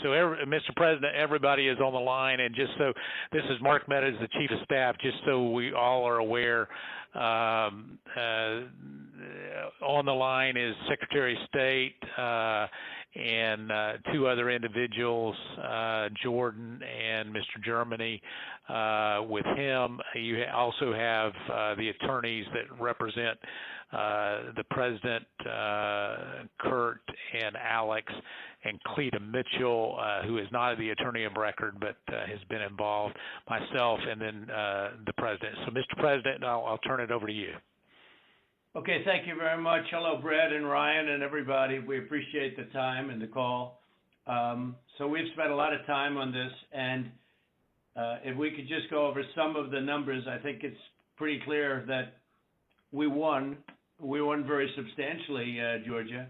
So, Mr. President, everybody is on the line, and just so this is Mark Meadows, the Chief of Staff. Just so we all are aware, on the line is Secretary of State and two other individuals, Jordan and Mr. Germany. With him, you also have the attorneys that represent the President, Kurt and Alex, and Cleta Mitchell, who is not the attorney of record but has been involved, myself, and then the President. So, Mr. President, I'll turn it over to you. Okay, thank you very much. Hello, Brad and Ryan and everybody. We appreciate the time and the call. So we've spent a lot of time on this, and if we could just go over some of the numbers, I think it's pretty clear that we won. We won very substantially, Georgia.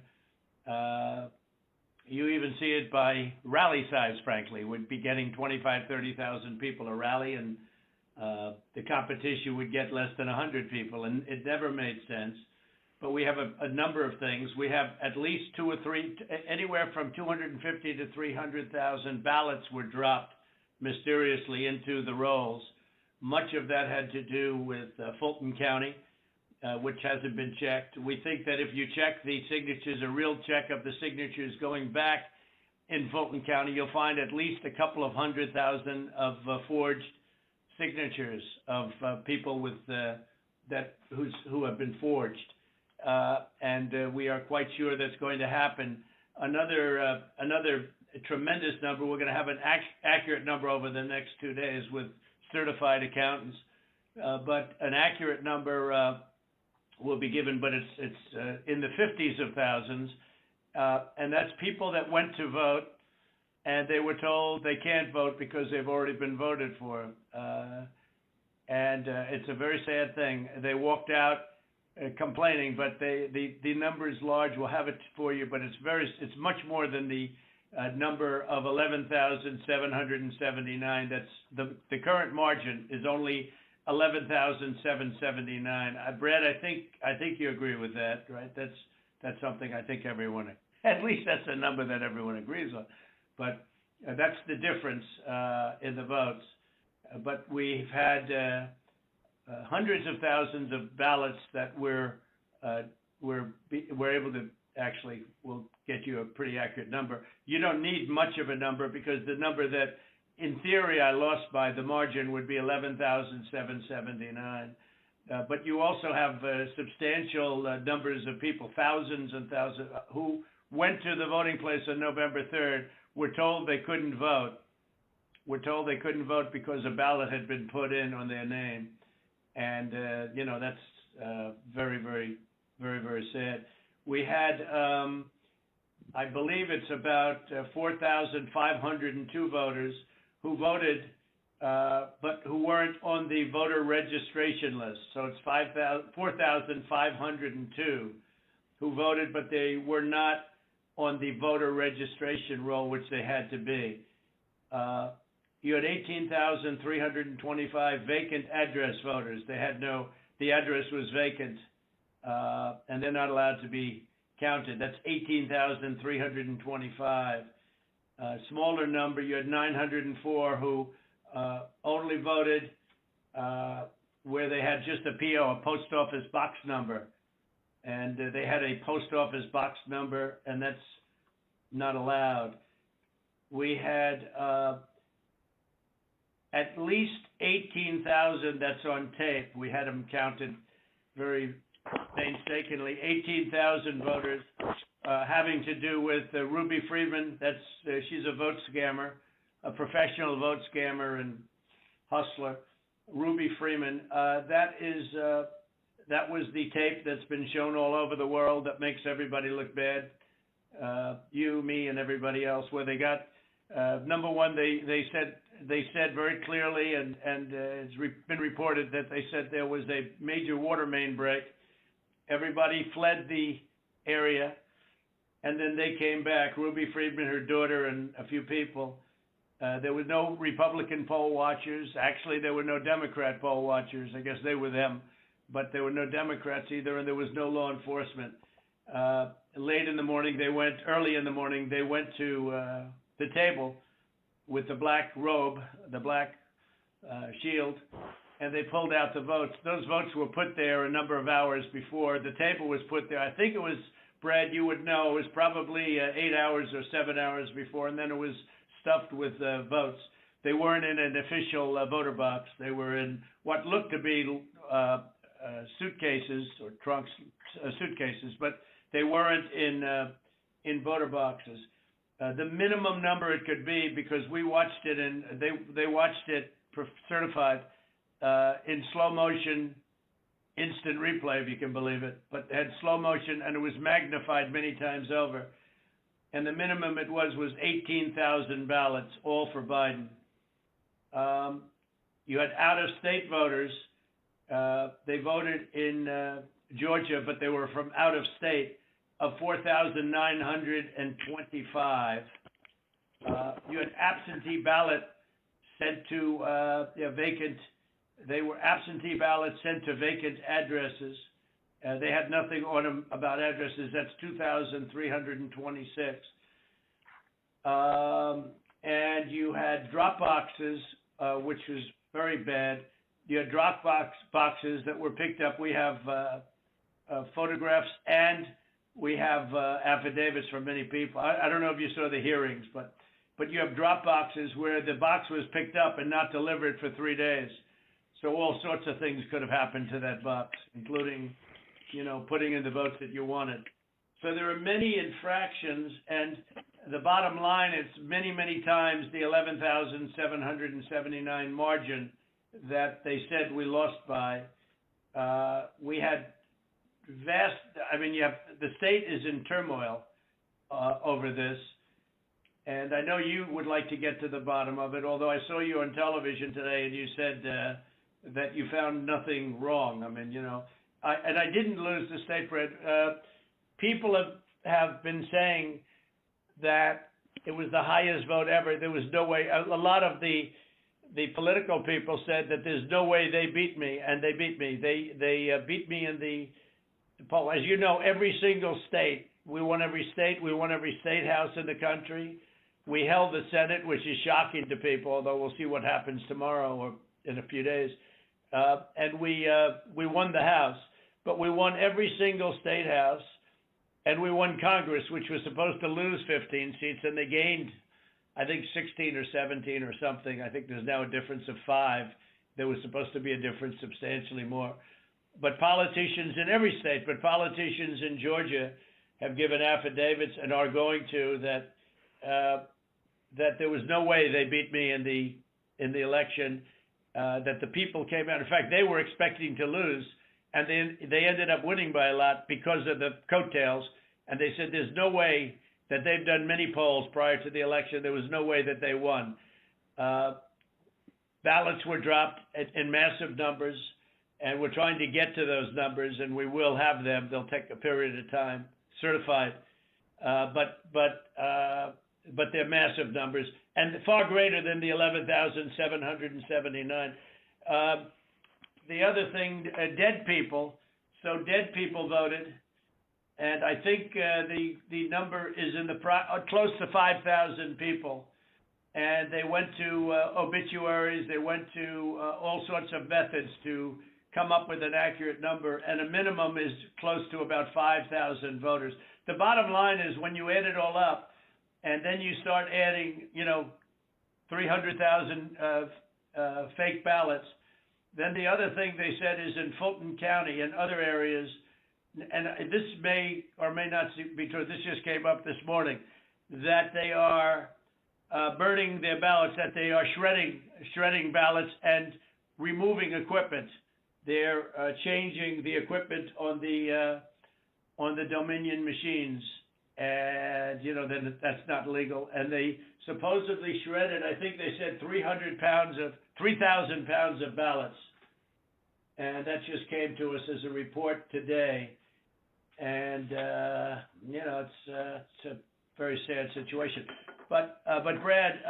You even see it by rally size, frankly. We'd be getting 25,000, 30,000 people a rally, and the competition would get less than 100 people, and it never made sense. But we have a number of things. We have at least two or three, anywhere from 250 to 300,000 ballots were dropped mysteriously into the rolls. Much of that had to do with Fulton County, which hasn't been checked. We think that if you check the signatures, a real check of the signatures going back in Fulton County, you'll find at least a couple of 100,000 of forged signatures of people with who have been forged, and we are quite sure that's going to happen. Another tremendous number. We're going to have an accurate number over the next 2 days with certified accountants, but an accurate number will be given, but it's in the 50s of thousands, and that's people that went to vote and they were told they can't vote because they've already been voted for. And it's a very sad thing. They walked out complaining, but the number is large. We'll have it for you, but it's much more than the number of 11,779. That's the current margin is only 11,779. Brad, I think you agree with that, right? That's something I think everyone, at least that's a number that everyone agrees on. But that's the difference in the votes. But we've had hundreds of thousands of ballots that we're able to actually, we'll get you a pretty accurate number. You don't need much of a number because the number that, in theory, I lost by the margin would be 11,779. But you also have substantial numbers of people, thousands and thousands, who went to the voting place on November 3rd, were told they couldn't vote. Were told they couldn't vote because a ballot had been put in on their name. And, that's very, very, very, very sad. We had, I believe it's about 4,502 voters who voted, but who weren't on the voter registration list. So it's 4,502 who voted, but they were not on the voter registration roll, which they had to be. You had 18,325 vacant address voters. They had the address was vacant, and they're not allowed to be counted. That's 18,325. Smaller number, you had 904 who only voted where they had just a PO, a post office box number. And they had a post office box number, and that's not allowed. We had at least 18,000, that's on tape. We had them counted very painstakingly. 18,000 voters having to do with Ruby Freeman. She's a vote scammer, a professional vote scammer and hustler. Ruby Freeman. That was the tape that's been shown all over the world that makes everybody look bad. You, me, and everybody else. Where they got number one, they said very clearly, and it's been reported that they said there was a major water main break. Everybody fled the area, and then they came back. Ruby Freeman, her daughter, and a few people. There were no Republican poll watchers. Actually, there were no Democrat poll watchers. I guess they were them. But there were no Democrats either, and there was no law enforcement. Early in the morning, they went to the table with the black robe, the black shield, and they pulled out the votes. Those votes were put there a number of hours before the table was put there. I think it was, Brad, you would know, it was probably 8 hours or 7 hours before, and then it was stuffed with votes. They weren't in an official voter box. They were in what looked to be suitcases or trunks, suitcases, but they weren't in voter boxes. The minimum number it could be, because we watched it and they watched it certified in slow motion, instant replay, if you can believe it, but it had slow motion and it was magnified many times over. And the minimum it was 18,000 ballots, all for Biden. You had out-of-state voters. They voted in Georgia, but they were from out of state, of 4,925. You had absentee ballot sent to vacant. They were absentee ballots sent to vacant addresses. They had nothing on them about addresses. That's 2,326. And you had drop boxes, which was very bad. You had drop boxes that were picked up. We have photographs and we have affidavits from many people. I don't know if you saw the hearings, but you have drop boxes where the box was picked up and not delivered for 3 days. So all sorts of things could have happened to that box, including, putting in the votes that you wanted. So there are many infractions, and the bottom line, it's many, many times the 11,779 margin that they said we lost by. We had the state is in turmoil over this, and I know you would like to get to the bottom of it, although I saw you on television today and you said that you found nothing wrong. I didn't lose the state, Brad. People have been saying that it was the highest vote ever. There was no way. A lot of the political people said that there's no way they beat me, and they beat me. They beat me in the poll. As you know, every single state, we won every state. We won every state house in the country. We held the Senate, which is shocking to people, although we'll see what happens tomorrow or in a few days. And we won the House, but we won every single state house, and we won Congress, which was supposed to lose 15 seats, and they gained, I think, 16 or 17 or something. I think there's now a difference of 5. There was supposed to be a difference substantially more. But politicians in every state, but politicians in Georgia have given affidavits and are going to that there was no way they beat me in the election, that the people came out. In fact, they were expecting to lose, and they ended up winning by a lot because of the coattails. And they said there's no way that they've done many polls prior to the election. There was no way that they won. Ballots were dropped in massive numbers, and we're trying to get to those numbers, and we will have them. They'll take a period of time, certified, but they're massive numbers and far greater than the 11,779. The other thing, dead people. So dead people voted, and I think the number is in close to 5,000 people. And they went to obituaries. They went to all sorts of methods to come up with an accurate number, and a minimum is close to about 5,000 voters. The bottom line is when you add it all up, and then you start adding, 300,000 fake ballots, then the other thing they said is in Fulton County and other areas, and this may or may not be true, this just came up this morning, that they are burning their ballots, that they are shredding ballots and removing equipment. They're changing the equipment on the Dominion machines, and then that's not legal. And they supposedly shredded, I think they said 3,000 pounds of ballots, and that just came to us as a report today. And it's a very sad situation. But Brad,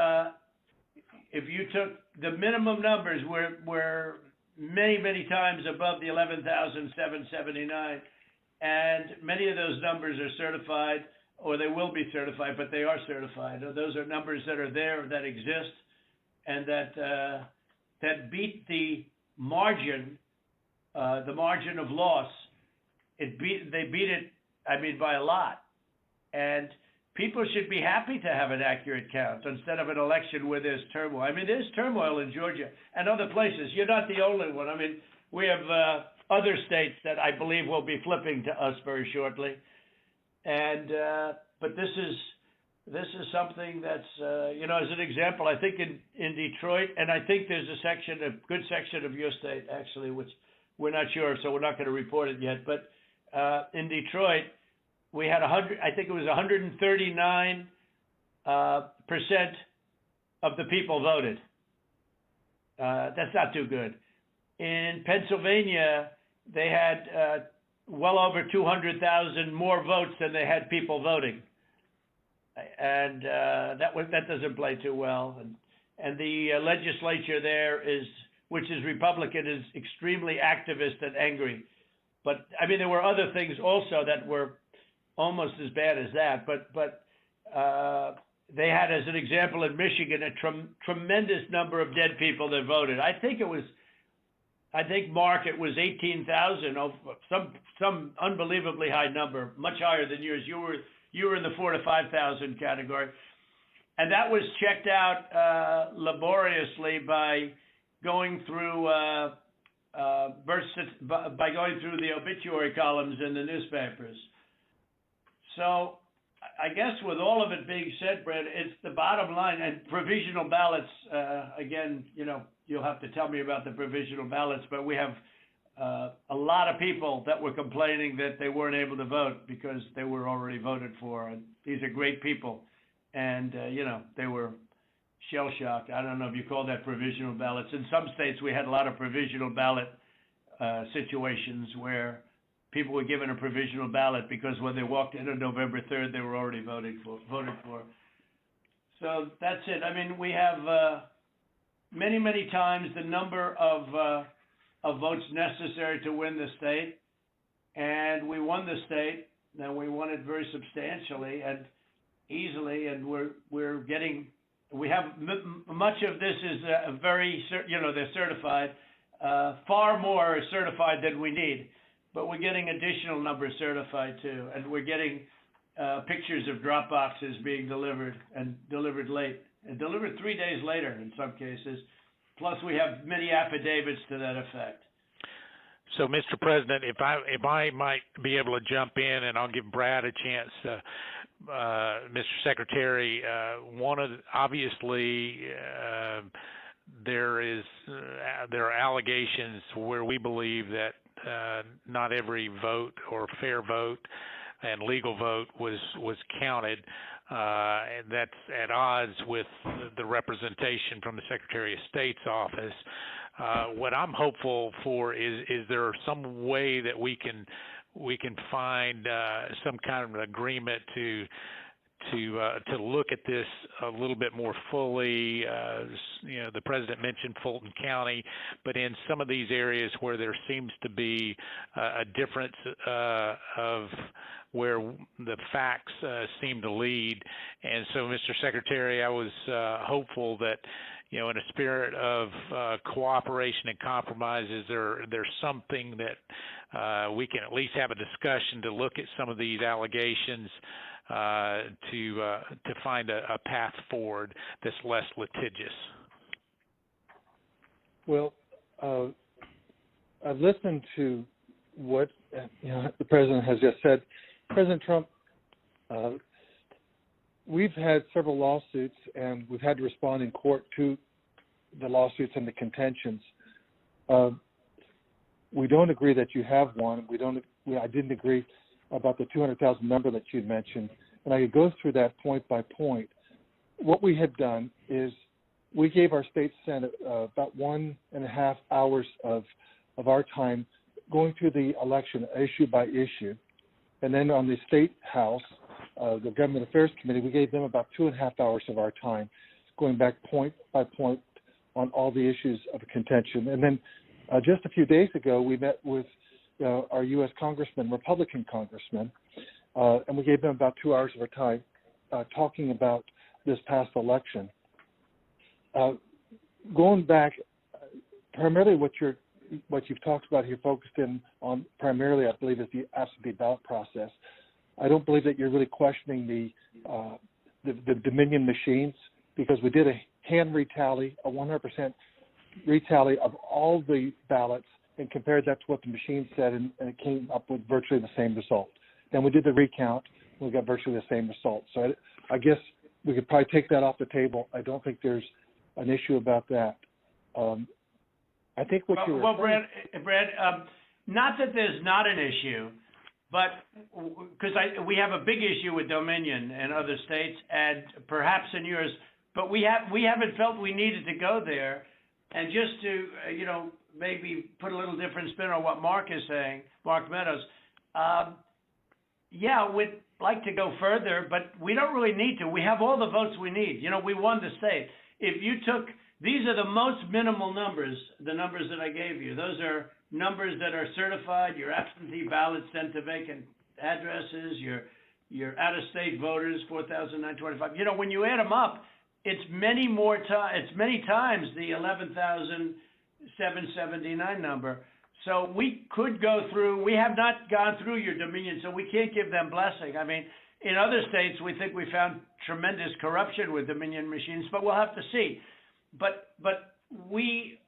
if you took the minimum numbers were many times above the 11,779, and many of those numbers are certified. or they will be certified, but they are certified. Those are numbers that are there, that exist, and that beat the margin of loss. They beat it, I mean, by a lot. And people should be happy to have an accurate count instead of an election where there's turmoil. I mean, there's turmoil in Georgia and other places. You're not the only one. I mean, we have other states that I believe will be flipping to us very shortly. And but this is something that's you know, as an example, I think in Detroit, and I think there's a good section of your state actually, which we're not sure, so we're not going to report it yet. But in Detroit, we had 139% of the people voted. That's not too good. In Pennsylvania, they had well over 200,000 more votes than they had people voting, and that doesn't play too well. And the legislature there which is Republican, is extremely activist and angry. But I mean, there were other things also that were almost as bad as that. But they had, as an example, in Michigan, a tremendous number of dead people that voted. I think, Mark, it was 18,000, some unbelievably high number, much higher than yours. You were in the 4,000 to 5,000 category, and that was checked out laboriously by going through the obituary columns in the newspapers. So I guess with all of it being said, Brad, it's the bottom line. And provisional ballots, again, you know, you'll have to tell me about the provisional ballots, but we have a lot of people that were complaining that they weren't able to vote because they were already voted for. And these are great people. And, you know, they were shell-shocked. I don't know if you call that provisional ballots. In some states, we had a lot of provisional ballot situations where people were given a provisional ballot because when they walked in on November 3rd, they were already voted for. So that's it. I mean, we have many, many times the number of votes necessary to win the state, and we won the state, and we won it very substantially and easily, and we have much of this is very, you know, they're certified. Far more is certified than we need, but we're getting additional numbers certified too, and we're getting pictures of drop boxes being delivered and delivered late, and delivered 3 days later in some cases. Plus, we have many affidavits to that effect. So, Mr. President, if I might be able to jump in, and I'll give Brad a chance. Mr. Secretary, obviously there are allegations where we believe that not every vote or fair vote and legal vote was counted, and that's at odds with the representation from the Secretary of State's office. What I'm hopeful for is there some way that we can find some kind of an agreement to look at this a little bit more fully. You know, the President mentioned Fulton County, but in some of these areas where there seems to be a difference of where the facts seem to lead. And so, Mr. Secretary, I was hopeful that, you know, in a spirit of cooperation and compromise, there's something that we can at least have a discussion to look at some of these allegations to find a path forward that's less litigious. Well, I've listened to what the President has just said. President Trump, we've had several lawsuits, and we've had to respond in court to the lawsuits and the contentions. We don't agree that you have one. I didn't agree about the 200,000 number that you mentioned, and I could go through that point by point. What we had done is we gave our state Senate about 1.5 hours of our time going through the election issue by issue, and then on the State House, the Government Affairs Committee, we gave them about 2.5 hours of our time, going back point by point on all the issues of contention. And then just a few days ago, we met with our U.S. congressmen, Republican congressmen, and we gave them about 2 hours of our time talking about this past election. Going back, primarily what you've talked about here, focused in on primarily, I believe, is the absentee ballot process. I don't believe that you're really questioning the Dominion machines, because we did a hand retally, a 100% retally of all the ballots, and compared that to what the machine said, and it came up with virtually the same result. Then we did the recount, and we got virtually the same result. So I guess we could probably take that off the table. I don't think there's an issue about that. I think what you were saying... Well, Brad, not that there's not an issue, but because we have a big issue with Dominion and other states, and perhaps in yours, but we haven't felt we needed to go there. And just to, maybe put a little different spin on what Mark is saying, Mark Meadows, we'd like to go further, but we don't really need to. We have all the votes we need. We won the state. If you took, these are the most minimal numbers, the numbers that I gave you. Those are numbers that are certified, your absentee ballots sent to vacant addresses, your out-of-state voters, 4,925. When you add them up, it's many times the 11,779 number. So we could go through. We have not gone through your Dominion, so we can't give them blessing. I mean, in other states, we think we found tremendous corruption with Dominion machines, but we'll have to see. But we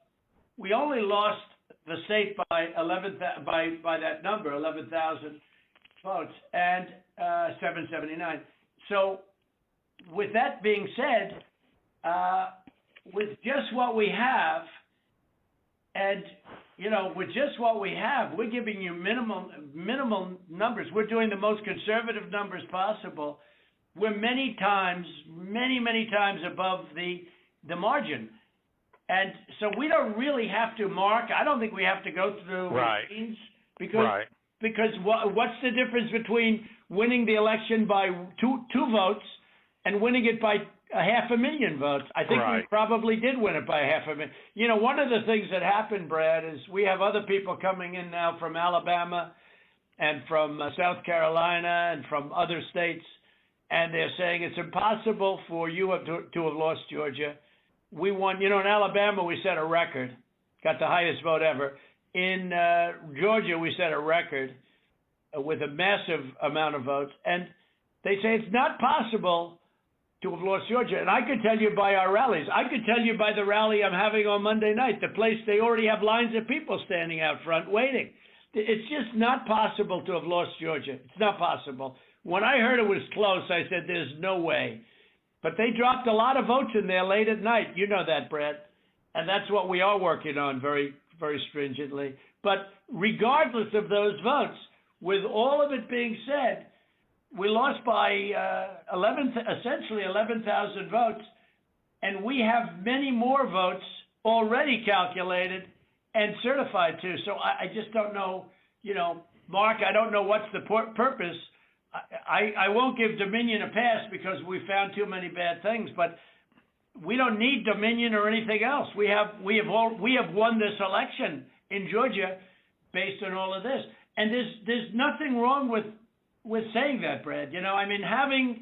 only lost the state by that number, 11,000 votes, and 779. So with that being said, with just what we have, and with just what we have, we're giving you minimum numbers. We're doing the most conservative numbers possible. We're many times above the margin. And so we don't really have to, Mark, I don't think we have to go through machines, because what's the difference between winning the election by two votes and winning it by 500,000 votes? I think we probably did win it by 500,000. One of the things that happened, Brad, is we have other people coming in now from Alabama and from South Carolina and from other states, and they're saying it's impossible for you to have lost Georgia. We won, in Alabama we set a record, got the highest vote ever. In Georgia we set a record with a massive amount of votes, and they say it's not possible to have lost Georgia. And I could tell you by our rallies. I could tell you by the rally I'm having on Monday night, the place, they already have lines of people standing out front waiting. It's just not possible to have lost Georgia. It's not possible. When I heard it was close, I said, there's no way. But they dropped a lot of votes in there late at night. You know that, Brad. And that's what we are working on very, very stringently. But regardless of those votes, with all of it being said, we lost by essentially 11,000 votes, and we have many more votes already calculated and certified too. So I just don't know, Mark, I don't know what's the purpose. I won't give Dominion a pass because we found too many bad things, but we don't need Dominion or anything else. We have won this election in Georgia based on all of this, and there's nothing wrong with saying that, Brad. Having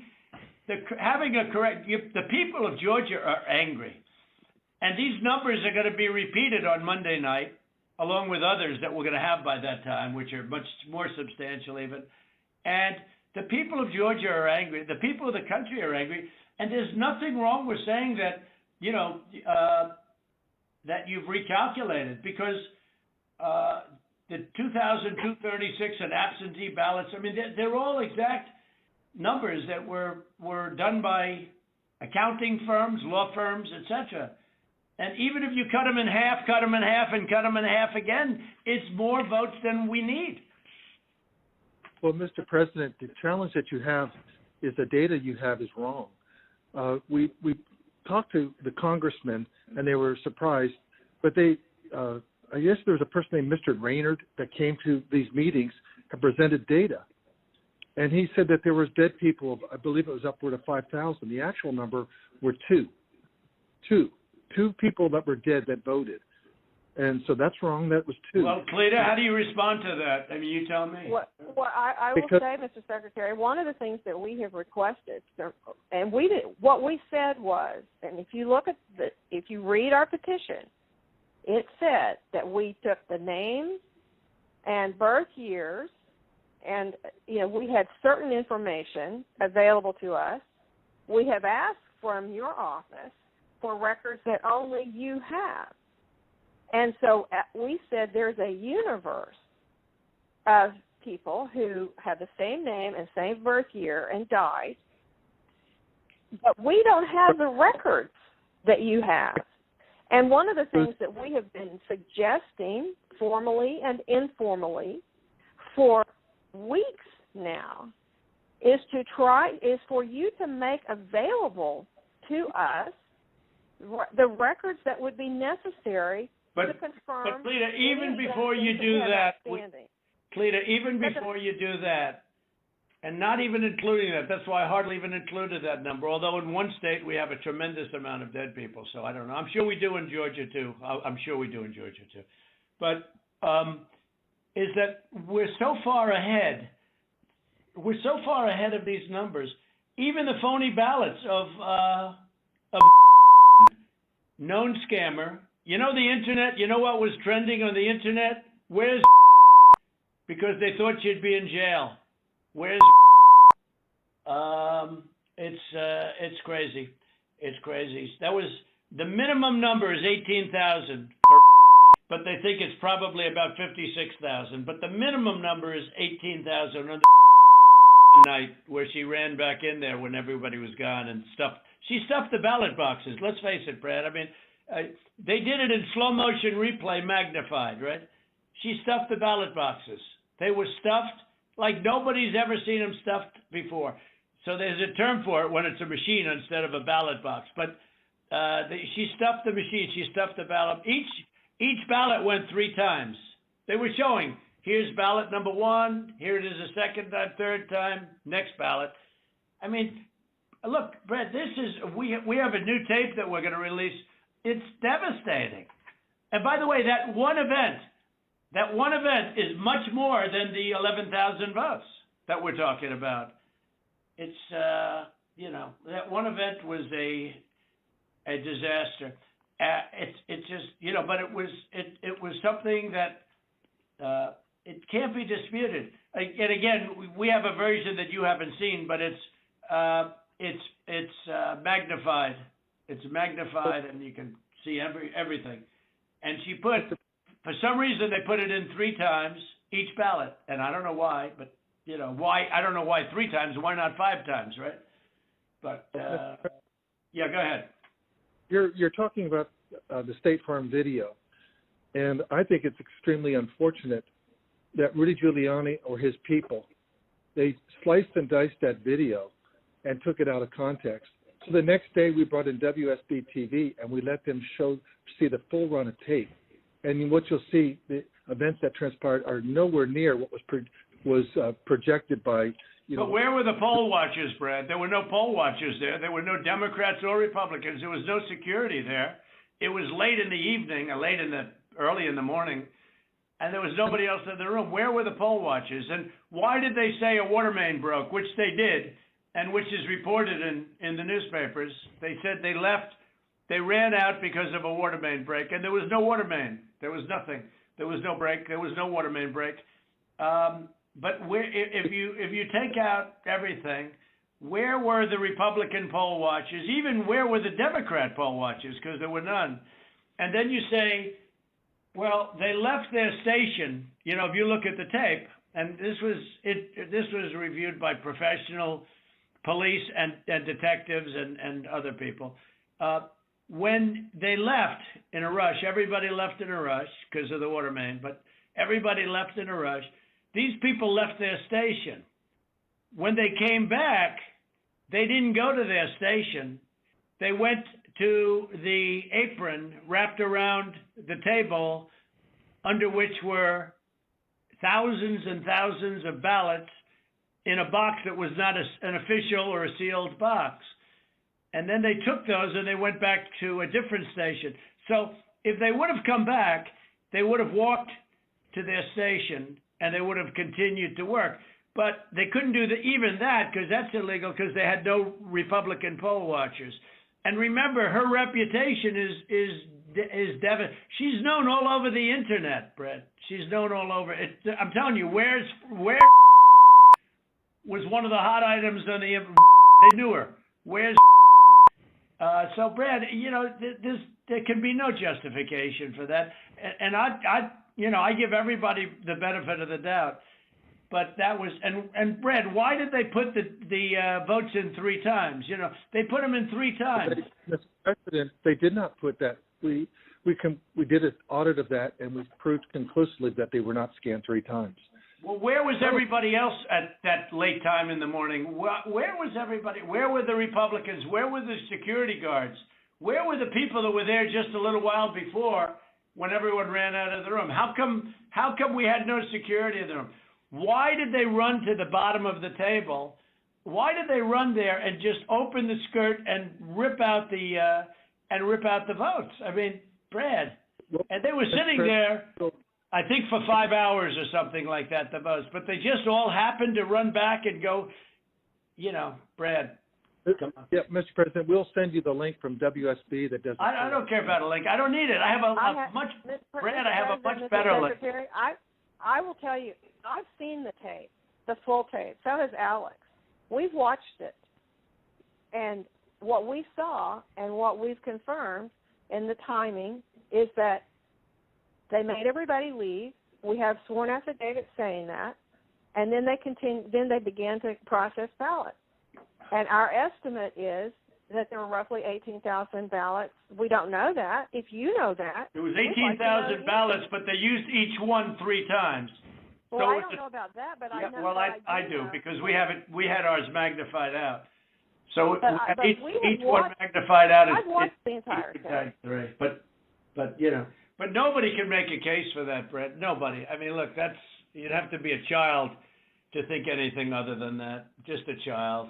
a correct, the people of Georgia are angry, and these numbers are going to be repeated on Monday night, along with others that we're going to have by that time, which are much more substantial even. And the people of Georgia are angry. The people of the country are angry, and there's nothing wrong with saying that, that you've recalculated, because the 2,236 and absentee ballots, they're all exact numbers that were done by accounting firms, law firms, etc. And even if you cut them in half, and cut them in half again, it's more votes than we need. Well, Mr. President, the challenge that you have is the data you have is wrong. We talked to the congressmen, and they were surprised, but I guess there was a person named Mr. Raynard that came to these meetings and presented data. And he said that there was dead people, I believe it was upward of 5,000. The actual number were two people that were dead that voted. And so that's wrong. That was 2. Well, Cleta, how do you respond to that? I mean, you tell me. Well, I will say, Mr. Secretary, one of the things that we have requested, and what we said was, and if you look at if you read our petition, it said that we took the names and birth years, and we had certain information available to us. We have asked from your office for records that only you have. And so we said there's a universe of people who have the same name and same birth year and died, but we don't have the records that you have. And one of the things that we have been suggesting formally and informally for weeks now is for you to make available to us the records that would be necessary to confirm. But Cleta, even before you do that, and not even including that, that's why I hardly even included that number, although in one state we have a tremendous amount of dead people, so I don't know. I'm sure we do in Georgia too. But is that we're so far ahead of these numbers, even the phony ballots of known scammer. You know the internet, you know what was trending on the internet? Where's because they thought you'd be in jail. Where's it's crazy. It's crazy. That was the minimum number is 18,000 but they think it's probably about 56,000. But the minimum number is 18,000 on the night where she ran back in there when everybody was gone and she stuffed the ballot boxes. Let's face it, Brad. I mean, they did it in slow motion replay magnified, right? She stuffed the ballot boxes. They were stuffed like nobody's ever seen them stuffed before. So there's a term for it when it's a machine instead of a ballot box. But she stuffed the machine. She stuffed the ballot. Each ballot went 3 times. They were showing, here's ballot number 1. Here it is a second time, third time, next ballot. I mean, look, Brett, we have a new tape that we're going to release. It's devastating. And by the way, that one event is much more than the 11,000 votes that we're talking about. It's, that one event was a disaster. It's just, but it was something that it can't be disputed. And again, we have a version that you haven't seen, but it's magnified. It's magnified, and you can see everything. And she put, for some reason, they put it in 3 times each ballot, and I don't know why, but why? I don't know why 3 times. Why not 5 times, right? But yeah, go ahead. You're talking about the State Farm video, and I think it's extremely unfortunate that Rudy Giuliani or his people, they sliced and diced that video and took it out of context. So the next day we brought in WSB TV and we let them see the full run of tape. And what you'll see, the events that transpired are nowhere near what was projected by, But where were the poll watchers, Brad? There were no poll watchers there. There were no Democrats or Republicans. There was no security there. It was late in the evening, or early in the morning, and there was nobody else in the room. Where were the poll watchers? And why did they say a water main broke, which they did, and which is reported in the newspapers? They said they left. They ran out because of a water main break, and there was no water main. There was nothing. There was no break. There was no water main break. But if you take out everything, where were the Republican poll watchers? Even where were the Democrat poll watchers? Because there were none. And then you say, well, they left their station. If you look at the tape, and this was reviewed by professional police and detectives and other people. When they left in a rush, everybody left in a rush because of the water main, but everybody left in a rush. These people left their station. When they came back, they didn't go to their station. They went to the apron wrapped around the table under which were thousands and thousands of ballots in a box that was not an official or a sealed box. And then they took those and they went back to a different station. So if they would have come back, they would have walked to their station and they would have continued to work. But they couldn't do even that because that's illegal because they had no Republican poll watchers. And remember, her reputation is devastating. She's known all over the internet, Brett. She's known all over. I'm telling you, where was one of the hot items on the. They knew her. Where's so Brad? You know, there can be no justification for that. And I give everybody the benefit of the doubt. But that was, and Brad, why did they put the votes in 3 times? You know, they put them in 3 times. Mr. President, they did not put that. We did an audit of that, and we proved conclusively that they were not scanned 3 times. Well, where was everybody else at that late time in the morning? Where was everybody? Where were the Republicans? Where were the security guards? Where were the people that were there just a little while before when everyone ran out of the room? How come we had no security in the room? Why did they run to the bottom of the table? Why did they run there and just open the skirt and rip out the votes? I mean, Brad, and they were sitting there, I think for 5 hours or something like that, the most. But they just all happened to run back and go, you know, Brad. Come on. Yeah, Mr. President, we'll send you the link from WSB that does. I don't care about a link. I don't need it. I have a much better link. I will tell you, I've seen the tape, the full tape. So has Alex. We've watched it. And what we saw and what we've confirmed in the timing is that they made everybody leave. We have sworn affidavits saying that. And then they began to process ballots. And our estimate is that there were roughly 18,000 ballots. We don't know that. If you know that. It was 18,000 ballots, but they used each one 3 times. Well, I don't know about that, but I know. Well, I do because we had ours magnified out. So each one magnified out. I've watched the entire thing. But you know, but nobody can make a case for that, Brett. Nobody. I mean, look, you'd have to be a child to think anything other than that. Just a child.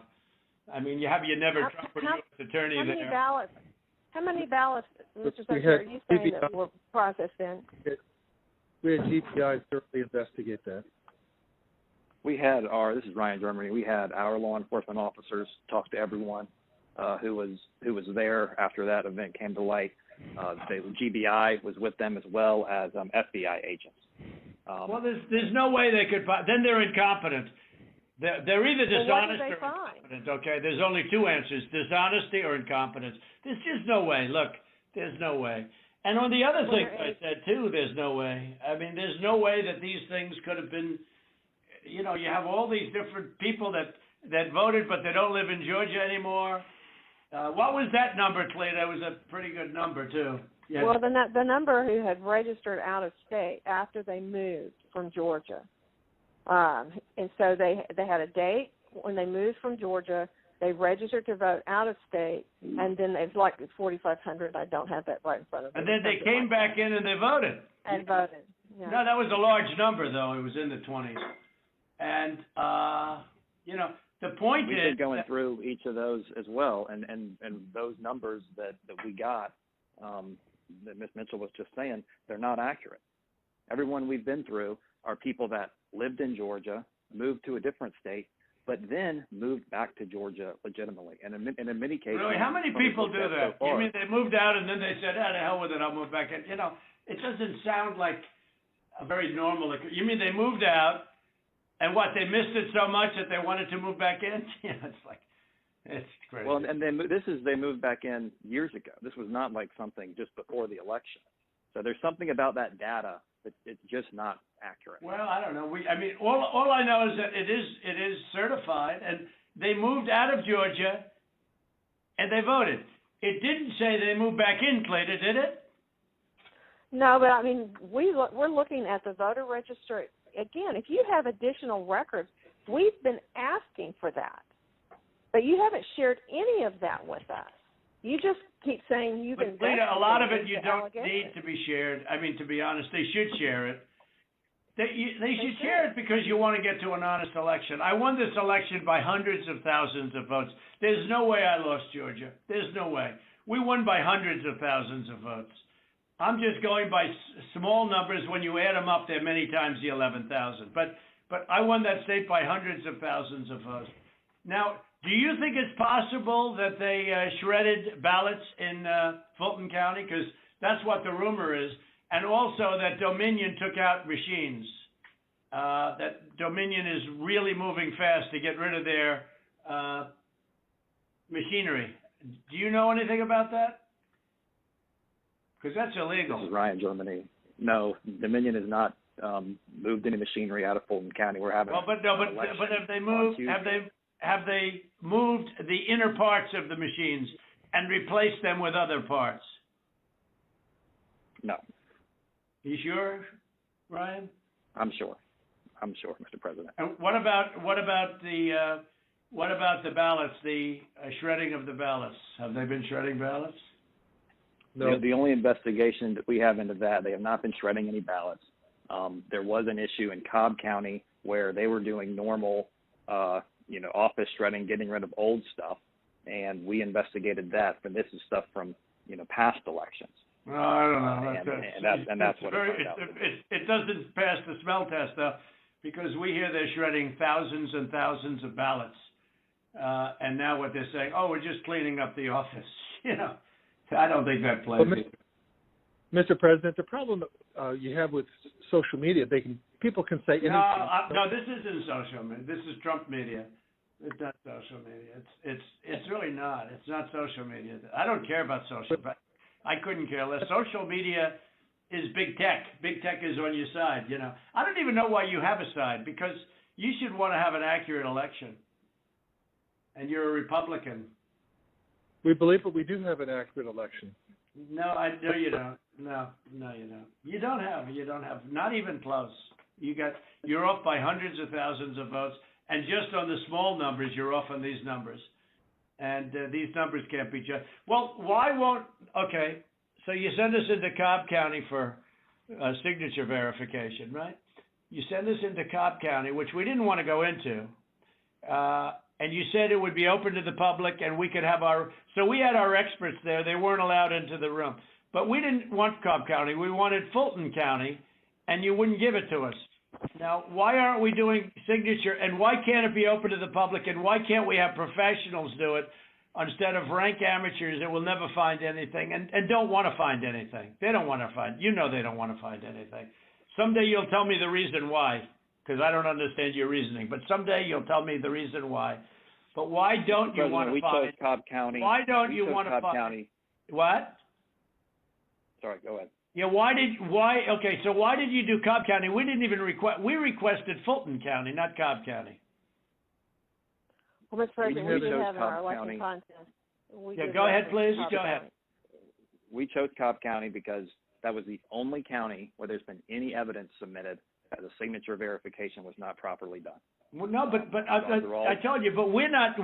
I mean, you never Trump or U.S. attorney there. How many ballots, Mr. Secretary, are you saying that were processed in? We had GPI thoroughly investigate that. We had this is Ryan Germany. We had our law enforcement officers talk to everyone who was there after that event came to light. The GBI was with them as well as FBI agents. Well, there's no way they could. Then they're incompetent. They're either dishonest or incompetent. Okay, there's only 2 answers: dishonesty or incompetence. There's just no way. Look, there's no way. And on the other thing I said too, there's no way. I mean, there's no way that these things could have been. You know, you have all these different people that voted, but they don't live in Georgia anymore. What was that number, Clea? That was a pretty good number too. Yeah. Well, the number who had registered out of state after they moved from Georgia, and so they had a date when they moved from Georgia. They registered to vote out of state, and then it's like 4,500. I don't have that right in front of me. And then they came back in and they voted. And voted. Yeah. No, that was a large number, though. It was in the 20s. And, you know, the point we've is... been going through each of those as well, and those numbers that we got, that Ms. Mitchell was just saying, they're not accurate. Everyone we've been through are people that lived in Georgia, moved to a different state, but then moved back to Georgia legitimately. And in many cases... Really? How many people do that? You mean they moved out and then they said, the hell with it, I'll move back in? You know, it doesn't sound like a very normal... You mean they moved out and what, they missed it so much that they wanted to move back in? Yeah, it's crazy. Well, and they moved back in years ago. This was not like something just before the election. So there's something about that data that it's just not accurate. Well, I don't know. I mean, all I know is that it is certified, and they moved out of Georgia, and they voted. It didn't say they moved back in, Clayton, did it? No, but I mean, we're looking at the voter registry. Again, if you have additional records, we've been asking for that. But you haven't shared any of that with us. You just keep saying you've been. But a lot of it you don't need to be shared. I mean, to be honest, they should share it. They should share it because you want to get to an honest election. I won this election by hundreds of thousands of votes. There's no way I lost Georgia. There's no way. We won by hundreds of thousands of votes. I'm just going by small numbers. When you add them up, they're many times the 11,000. But I won that state by hundreds of thousands of votes. Now, do you think it's possible that they shredded ballots in Fulton County? Because that's what the rumor is. And also that Dominion took out machines. That Dominion is really moving fast to get rid of their machinery. Do you know anything about that? Because that's illegal. This is Ryan, Germany. No, Dominion has not moved any machinery out of Fulton County. We're having but have they moved? Have they moved the inner parts of the machines and replaced them with other parts? No. You sure, Ryan? I'm sure, Mr. President. And what about the ballots? The shredding of the ballots. Have they been shredding ballots? No. The only investigation that we have into that, they have not been shredding any ballots. There was an issue in Cobb County where they were doing normal, office shredding, getting rid of old stuff, and we investigated that. But this is stuff from, past elections. Oh, I don't know. And that's what it doesn't pass the smell test, though, because we hear they're shredding thousands and thousands of ballots, and now what they're saying, oh, we're just cleaning up the office. I don't think that plays. Mr. President, the problem you have with social media, people can say anything. No, this isn't social media. This is Trump media. It's not social media. It's really not. It's not social media. I don't care about social, but I couldn't care less. Social media is big tech. Big tech is on your side. I don't even know why you have a side, because you should want to have an accurate election, and you're a Republican. We believe that we do have an accurate election. No, you don't. No, you don't. You don't have. Not even close. You're off by hundreds of thousands of votes, and just on the small numbers, you're off on these numbers, and these numbers can't be judged. Well, why won't? Okay, so you send us into Cobb County for signature verification, right? You send us into Cobb County, which we didn't want to go into. And you said it would be open to the public, and we could have so we had our experts there. They weren't allowed into the room. But we didn't want Cobb County. We wanted Fulton County, and you wouldn't give it to us. Now, why aren't we doing signature, and why can't it be open to the public, and why can't we have professionals do it instead of rank amateurs that will never find anything and don't want to find anything? They don't want to find, they don't want to find anything. Someday you'll tell me the reason why, because I don't understand your reasoning, but someday you'll tell me the reason why. But why don't you want to find? We chose Cobb County. Why don't you want to find? What? Sorry, go ahead. Yeah, okay, so why did you do Cobb County? We didn't even we requested Fulton County, not Cobb County. Well, Mr. President, we did have our election contest. Go ahead, please. Go ahead. We chose Cobb County because that was the only county where there's been any evidence submitted that the signature verification was not properly done. Well, no, but I told you, but we're not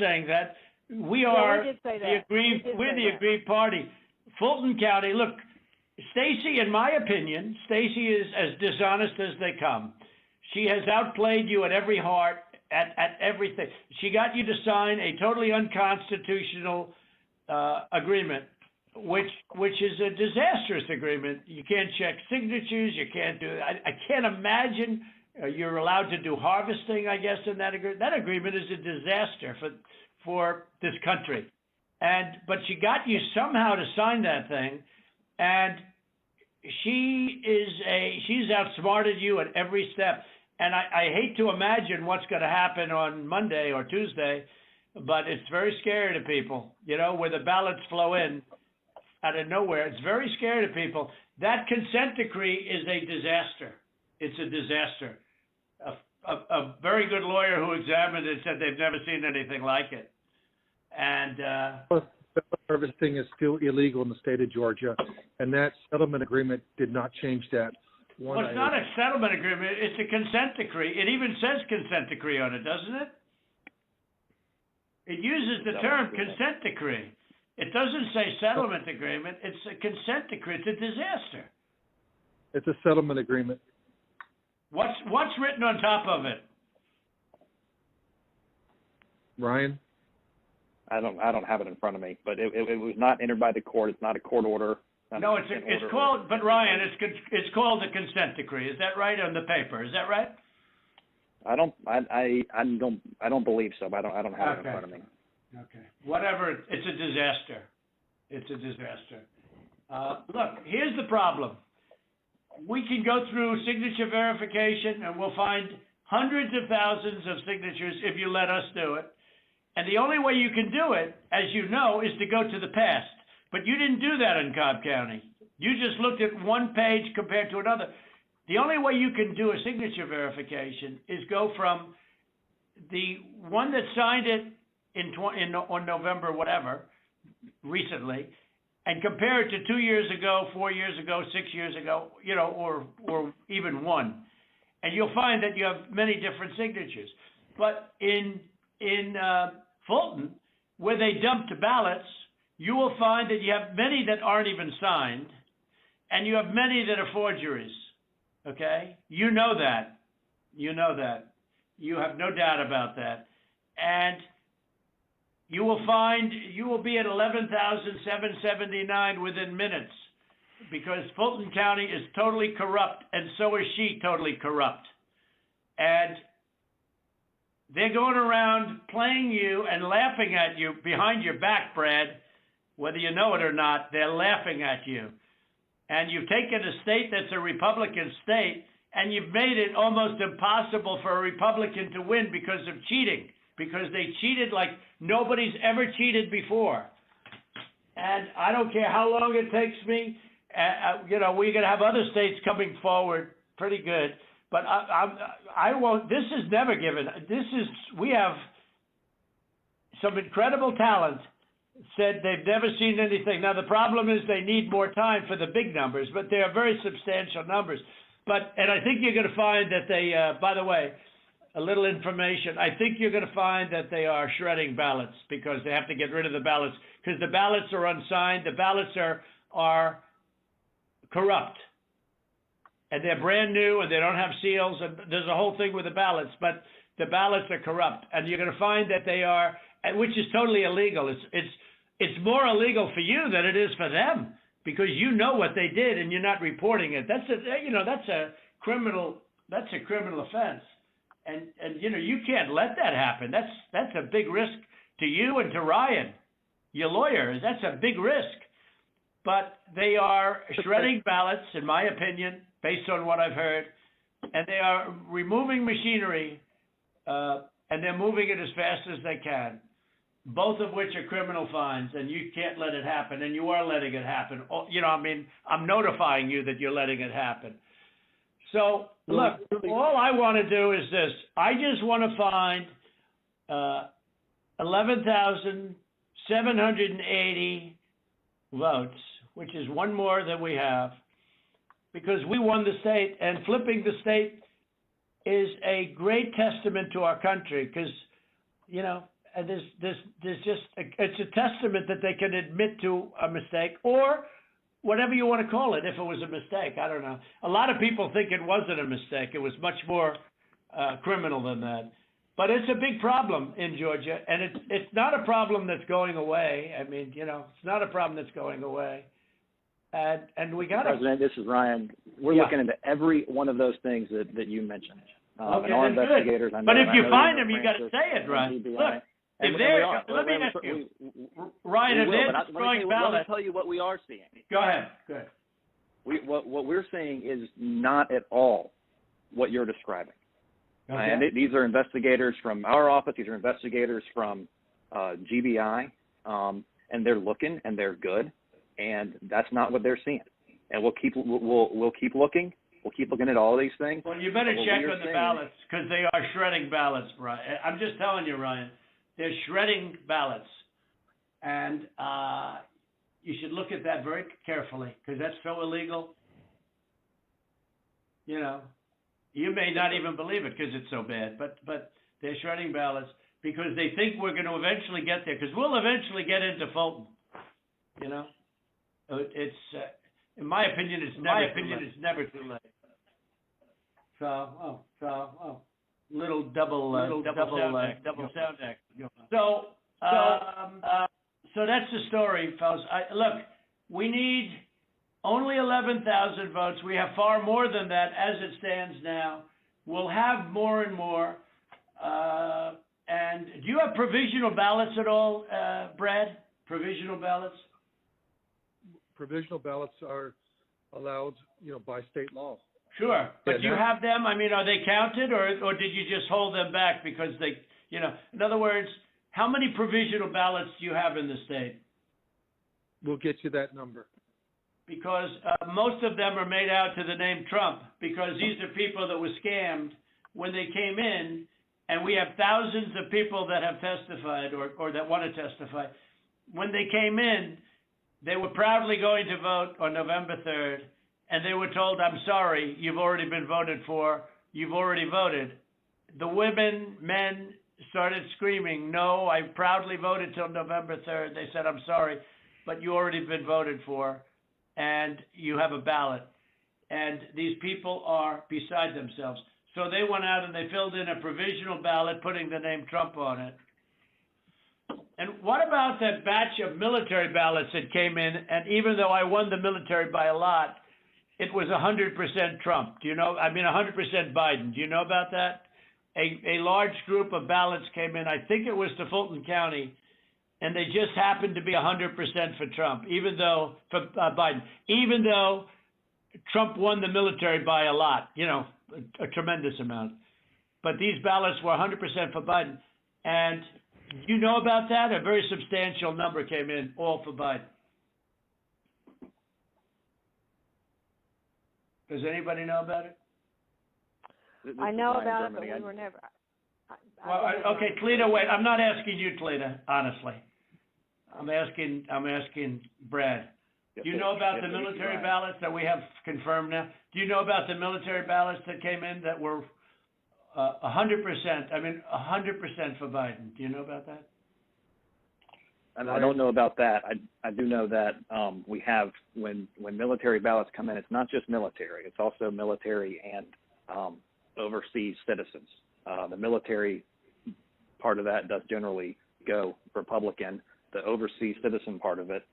saying that. We are we're the aggrieved party. Fulton County, look, Stacy, in my opinion, Stacy is as dishonest as they come. She has outplayed you at every heart, at everything. She got you to sign a totally unconstitutional agreement, which is a disastrous agreement. You can't check signatures. You can't do. I can't imagine you're allowed to do harvesting, I guess, in that agreement. That agreement is a disaster for this country. But she got you somehow to sign that thing, and she's outsmarted you at every step. And I hate to imagine what's going to happen on Monday or Tuesday, but it's very scary to people, where the ballots flow in out of nowhere. It's very scary to people. That consent decree is a disaster. It's a disaster. A very good lawyer who examined it said they've never seen anything like it. And harvesting is still illegal in the state of Georgia, and that settlement agreement did not change that. Well, it's not a settlement agreement. It's a consent decree. It even says consent decree on it, doesn't it? It uses the term consent decree. It doesn't say settlement agreement. It's a consent decree. It's a disaster. It's a settlement agreement. What's written on top of it? Ryan? I don't have it in front of me, but it was not entered by the court. It's not a court order. not No, a it's consent order. called, but Ryan, it's called a consent decree. Is that right, on the paper? Is that right? I don't believe so. But I don't have it in front of me. Okay. Whatever. It's a disaster. It's a disaster. Look, here's the problem. We can go through signature verification, and we'll find hundreds of thousands of signatures if you let us do it. And the only way you can do it, as you know, is to go to the past. But you didn't do that in Cobb County. You just looked at one page compared to another. The only way you can do a signature verification is go from the one that signed it on November, whatever, recently, and compare it to 2 years ago, 4 years ago, 6 years ago, you know, or even one. And you'll find that you have many different signatures. But in Fulton, where they dumped ballots, you will find that you have many that aren't even signed, and you have many that are forgeries, okay? You know that. You know that. You have no doubt about that. And you will find, you will be at 11,779 within minutes, because Fulton County is totally corrupt, and so is she totally corrupt. And they're going around playing you and laughing at you behind your back, Brad. Whether you know it or not, they're laughing at you. And you've taken a state that's a Republican state, and you've made it almost impossible for a Republican to win because of cheating, because they cheated like nobody's ever cheated before. And I don't care how long it takes me. You know, we're going to have other states coming forward pretty good. But I won't, this is never given. We have some incredible talent said they've never seen anything. Now, the problem is they need more time for the big numbers, but they are very substantial numbers. And I think you're going to find that they, by the way, a little information, I think you're going to find that they are shredding ballots because they have to get rid of the ballots because the ballots are unsigned. The ballots are corrupt. And they're brand new, and they don't have seals, and there's a whole thing with the ballots, but the ballots are corrupt. And you're going to find that they are, which is totally illegal. It's more illegal for you than it is for them, because you know what they did and you're not reporting it. That's a criminal offense. And you know, you can't let that happen. That's a big risk to you and to Ryan, your lawyer. That's a big risk. But they are shredding ballots, in my opinion, based on what I've heard, and they are removing machinery, and they're moving it as fast as they can, both of which are criminal fines, and you can't let it happen, and you are letting it happen. You know, I mean, I'm notifying you that you're letting it happen. So, look, all I want to do is this. I just want to find 11,780 votes, which is one more than we have, because we won the state, and flipping the state is a great testament to our country, because, you know, there's just, it's a testament that they can admit to a mistake, or whatever you want to call it, if it was a mistake. I don't know. A lot of people think it wasn't a mistake. It was much more criminal than that. But it's a big problem in Georgia, and it's not a problem that's going away. I mean, you know, it's not a problem that's going away. And we got to... President, this is Ryan. We're looking into every one of those things that you mentioned. Okay, and our investigators, good. But if you find them, you got to say it, Ryan. Look, if they're... Let me ask you, Ryan, if they're destroying ballots... Let me tell you what we are seeing. Go ahead. Good. What we're seeing is not at all what you're describing. Okay. And these are investigators from our office. These are investigators from GBI, and they're looking, and they're good, and that's not what they're seeing. And we'll keep looking. We'll keep looking at all these things. Well, you better check on the ballots, because they are shredding ballots, Ryan. I'm just telling you, Ryan, they're shredding ballots, and you should look at that very carefully, because that's so illegal. You know. You may not even believe it because it's so bad, but they're shredding ballots because they think we're going to eventually get there, because we'll eventually get into Fulton. You know, it's in my opinion, it's never too late. So, little double sound act. So that's the story, fellas. Look, we need Only 11,000 votes. We have far more than that as it stands now. We'll have more and more. And do you have provisional ballots at all, Brad? Provisional ballots? Provisional ballots are allowed, by state law. Sure, but Yeah, do you have them? I mean, are they counted, or did you just hold them back because they, in other words, how many provisional ballots do you have in the state? We'll get you that number. Because most of them are made out to the name Trump, because these are people that were scammed when they came in, and we have thousands of people that have testified or that want to testify. When they came in, they were proudly going to vote on November 3rd, and they were told, I'm sorry, you've already been voted for, you've already voted. The women, men started screaming, no, I proudly voted till November 3rd. They said, I'm sorry, but you already been voted for, and you have a ballot. And these people are beside themselves. So they went out and they filled in a provisional ballot, putting the name Trump on it. And what about that batch of military ballots that came in, and even though I won the military by a lot, it was 100% Trump. 100% Biden. Do you know about that? A large group of ballots came in, I think it was to Fulton County, and they just happened to be 100% for Trump, for Biden, even though Trump won the military by a lot, a tremendous amount. But these ballots were 100% for Biden. And you know about that? A very substantial number came in, all for Biden. Does anybody know about it? I know about it, but we were never. Okay, Cleta, wait. I'm not asking you, Cleta, honestly. I'm asking Brad. Do you know about the military ballots that we have confirmed now? Do you know about the military ballots that came in that were 100%? 100% for Biden. Do you know about that? I don't know about that. I do know that we have, when military ballots come in, it's not just military. It's also military and overseas citizens. The military part of that does generally go Republican. The overseas citizen part of it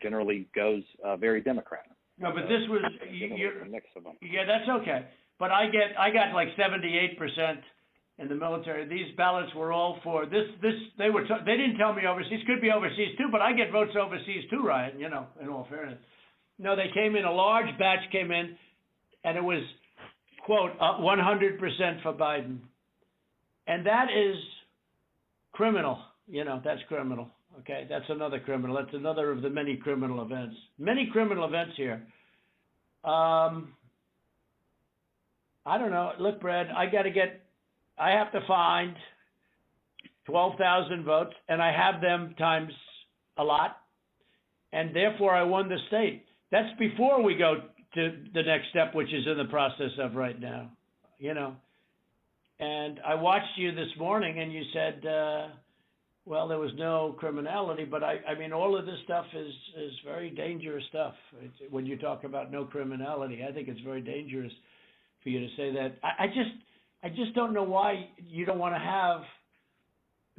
generally goes very Democrat. No, but this was a mix of them. Yeah, that's okay. But I got like 78% in the military. These ballots were all for this. They didn't tell me overseas. Could be overseas too, but I get votes overseas too, Ryan. In all fairness. No, they came in. A large batch came in, and it was quote 100% for Biden, and that is criminal. That's criminal. Okay, that's another criminal. That's another of the many criminal events. Many criminal events here. I don't know. Look, Brad, I have to find 12,000 votes, and I have them times a lot, and therefore I won the state. That's before we go to the next step, which is in the process of right now, And I watched you this morning, and you said, well, there was no criminality, but all of this stuff is very dangerous stuff. When you talk about no criminality, I think it's very dangerous for you to say that. I just don't know why you don't want to have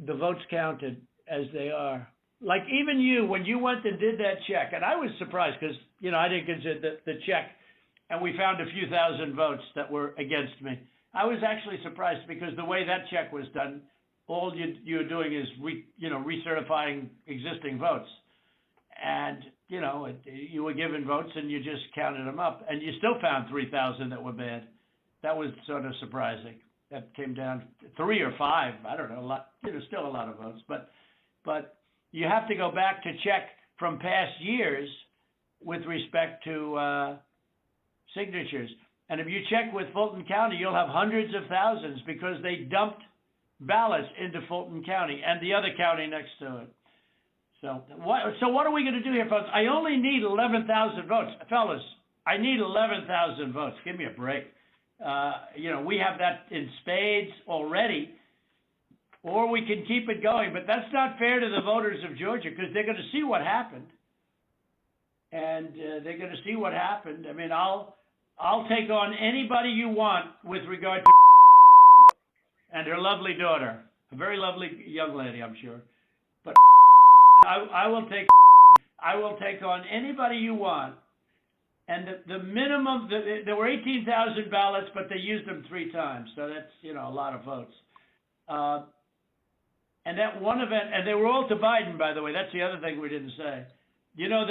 the votes counted as they are. Like even you, when you went and did that check, and I was surprised because, I didn't consider the check, and we found a few thousand votes that were against me. I was actually surprised because the way that check was done, all you're doing is recertifying existing votes. And, you were given votes and you just counted them up. And you still found 3,000 that were bad. That was sort of surprising. That came down 3 or 5, I don't know, a lot, still a lot of votes. But you have to go back to check from past years with respect to signatures. And if you check with Fulton County, you'll have hundreds of thousands because they dumped ballots into Fulton County and the other county next to it. So what are we going to do here, folks? I only need 11,000 votes. Fellas, I need 11,000 votes. Give me a break. We have that in spades already, or we can keep it going. But that's not fair to the voters of Georgia because they're going to see what happened. And they're going to see what happened. I'll take on anybody you want with regard to and her lovely daughter, a very lovely young lady, I'm sure. But I will take on anybody you want And the minimum, there were 18,000 ballots, but they used them 3 times. So that's, you know, a lot of votes. And that one event, and they were all to Biden, by the way. That's the other thing we didn't say. You know,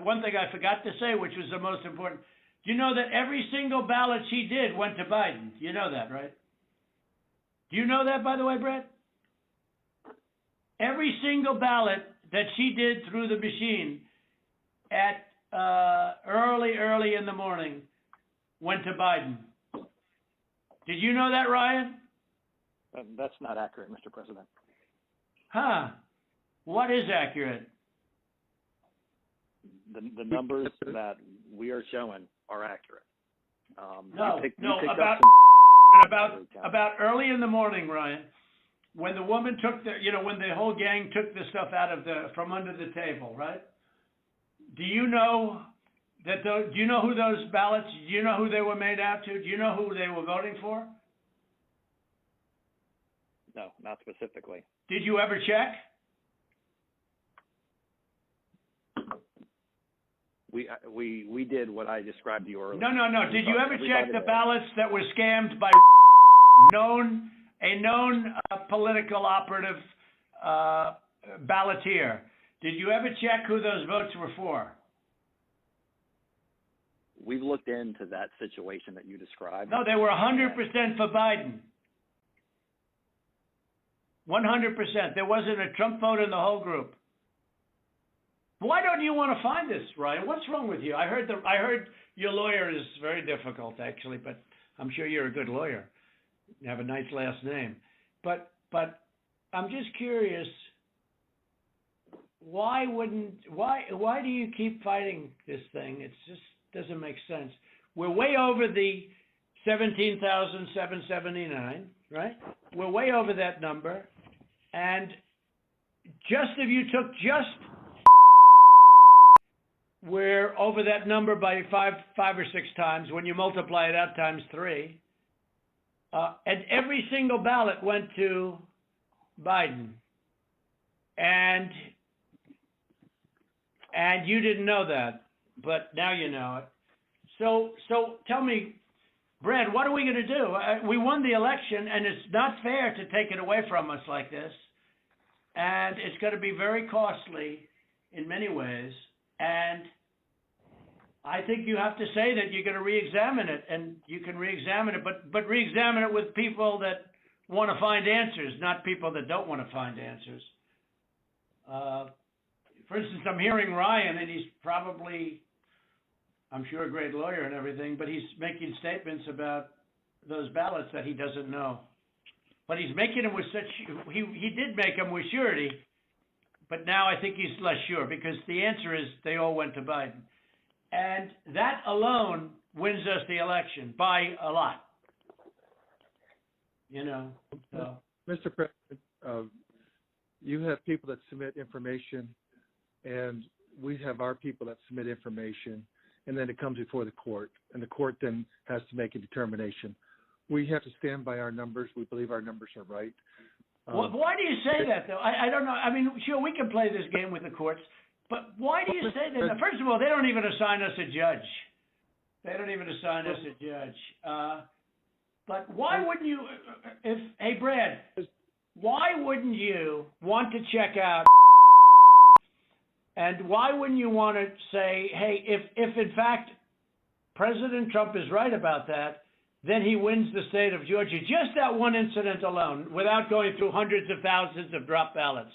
one thing I forgot to say, which was the most important. Do you know that every single ballot she did went to Biden? You know that, right? Do you know that, by the way, Brett? Every single ballot that she did through the machine at early in the morning went to Biden. Did you know that, Ryan? That's not accurate, Mr. President. Huh. What is accurate? The numbers that we are showing are accurate. About early in the morning, Ryan, when the woman took when the whole gang took the stuff out of from under the table, right? Do you know that? Do you know who those ballots? Do you know who they were made out to? Do you know who they were voting for? No, not specifically. Did you ever check? We did what I described to you earlier. No. Did you ever check the ballots that were scammed by a known political operative balloteer? Did you ever check who those votes were for? We've looked into that situation that you described. No, they were 100% for Biden. 100%. There wasn't a Trump vote in the whole group. Why don't you want to find this, Ryan? What's wrong with you? I heard your lawyer is very difficult, actually, but I'm sure you're a good lawyer. You have a nice last name. But I'm just curious, why do you keep fighting this thing? It just doesn't make sense. We're way over the 17,779, right? We're way over that number. And just if you took we're over that number by five or six times. When you multiply it out times 3, and every single ballot went to Biden, and you didn't know that, but now you know it. So tell me, Brad, what are we going to do? We won the election, and it's not fair to take it away from us like this, and it's going to be very costly in many ways. And I think you have to say that you're going to re-examine it, and you can re-examine it, but re-examine it with people that want to find answers, not people that don't want to find answers. For instance, I'm hearing Ryan, and he's probably, I'm sure, a great lawyer and everything, but he's making statements about those ballots that he doesn't know. But he's making them with he did make them with surety, but now I think he's less sure, because the answer is they all went to Biden. And that alone wins us the election by a lot. You know. So. Mr. President, you have people that submit information, and we have our people that submit information, and then it comes before the court, and the court then has to make a determination. We have to stand by our numbers. We believe our numbers are right. Why do you say that, though? I don't know. I mean, sure, we can play this game with the courts, but why do you say that? First of all, they don't even assign us a judge. They don't even assign us a judge. But why wouldn't you, hey, Brad, why wouldn't you want to check out, and why wouldn't you want to say, hey, if in fact President Trump is right about that, then he wins the state of Georgia, just that one incident alone, without going through hundreds of thousands of drop ballots.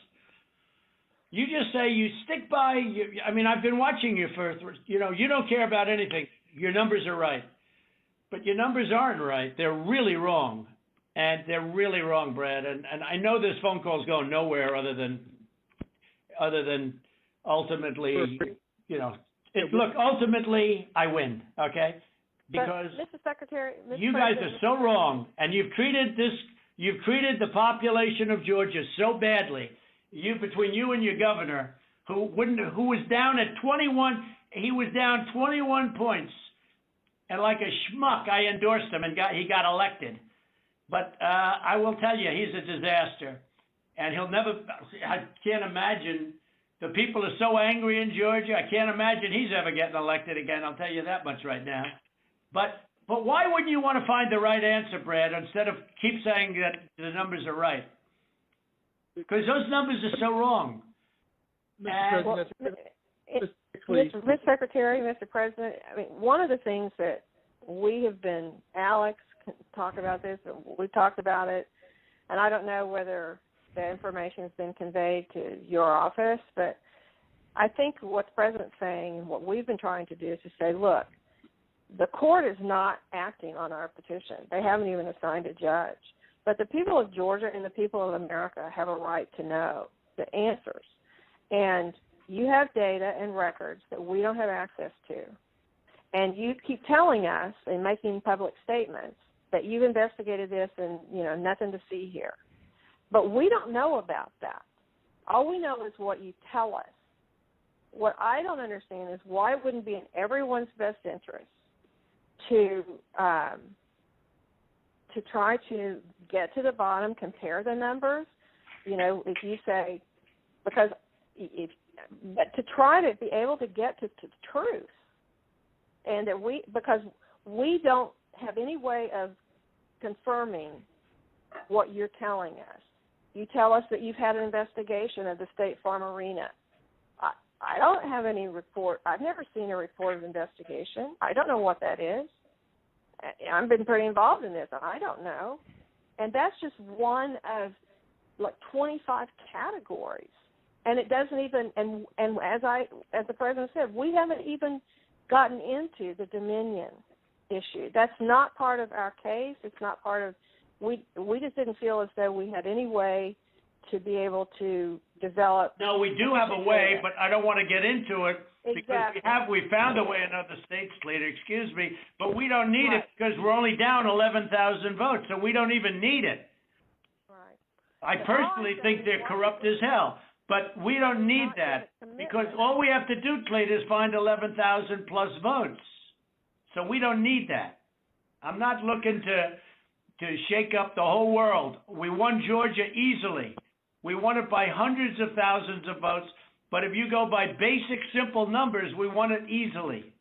You just say you stick by, I mean, I've been watching you for, you don't care about anything. Your numbers are right. But your numbers aren't right. They're really wrong. And they're really wrong, Brad. And I know this phone call is going nowhere other than ultimately, look, ultimately I win, okay? Because Mr. Secretary, you guys are so wrong, and you've treated the population of Georgia so badly. Between you and your governor, who was down at 21, he was down 21 points, and like a schmuck, I endorsed him, and he got elected. But I will tell you, he's a disaster, and he'll never. I can't imagine The people are so angry in Georgia. I can't imagine he's ever getting elected again. I'll tell you that much right now. But why wouldn't you want to find the right answer, Brad, instead of keep saying that the numbers are right? Because those numbers are so wrong. Mr. President, Mr. Secretary, Mr. President, I mean, one of the things that we have been, Alex can talk about this, we've talked about it, and I don't know whether the information has been conveyed to your office, but I think what the President's saying and what we've been trying to do is to say, look, the court is not acting on our petition. They haven't even assigned a judge. But the people of Georgia and the people of America have a right to know the answers. And you have data and records that we don't have access to. And you keep telling us and making public statements that you've investigated this and, nothing to see here. But we don't know about that. All we know is what you tell us. What I don't understand is why it wouldn't be in everyone's best interest to try to get to the bottom, compare the numbers. If you say, but to try to be able to get to the truth, and that because we don't have any way of confirming what you're telling us. You tell us that you've had an investigation of the State Farm Arena. I don't have any report. I've never seen a report of investigation. I don't know what that is. I've been pretty involved in this, and I don't know. And that's just one of 25 categories. And it doesn't even, and as the President said, we haven't even gotten into the Dominion issue. That's not part of our case. It's not part of, we just didn't feel as though we had any way to be able to develop. No, we do have a way, but I don't want to get into it because we found a way in other states, Slater, excuse me, but we don't need it because we're only down 11,000 votes, so we don't even need it. Right. I personally think they're corrupt as hell. But we don't need that because all we have to do, Clayton, is find 11,000 plus votes. So we don't need that. I'm not looking to shake up the whole world. We won Georgia easily. We won it by hundreds of thousands of votes. But if you go by basic, simple numbers, we won it easily.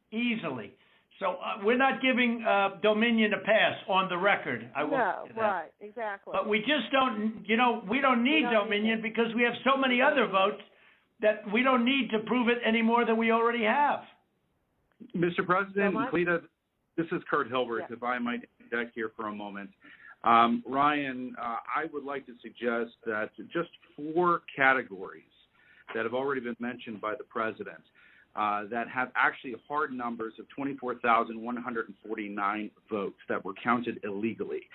So we're not giving Dominion a pass on the record. I will say that. Right, exactly. But we just don't, we don't need Dominion because we have so many other votes that we don't need to prove it any more than we already have. Mr. President, Cleta, this is Kurt Hilbert, if I might interject here for a moment. Ryan, I would like to suggest that just 4 categories that have already been mentioned by the President that have actually hard numbers of 24,149 votes that were counted illegally.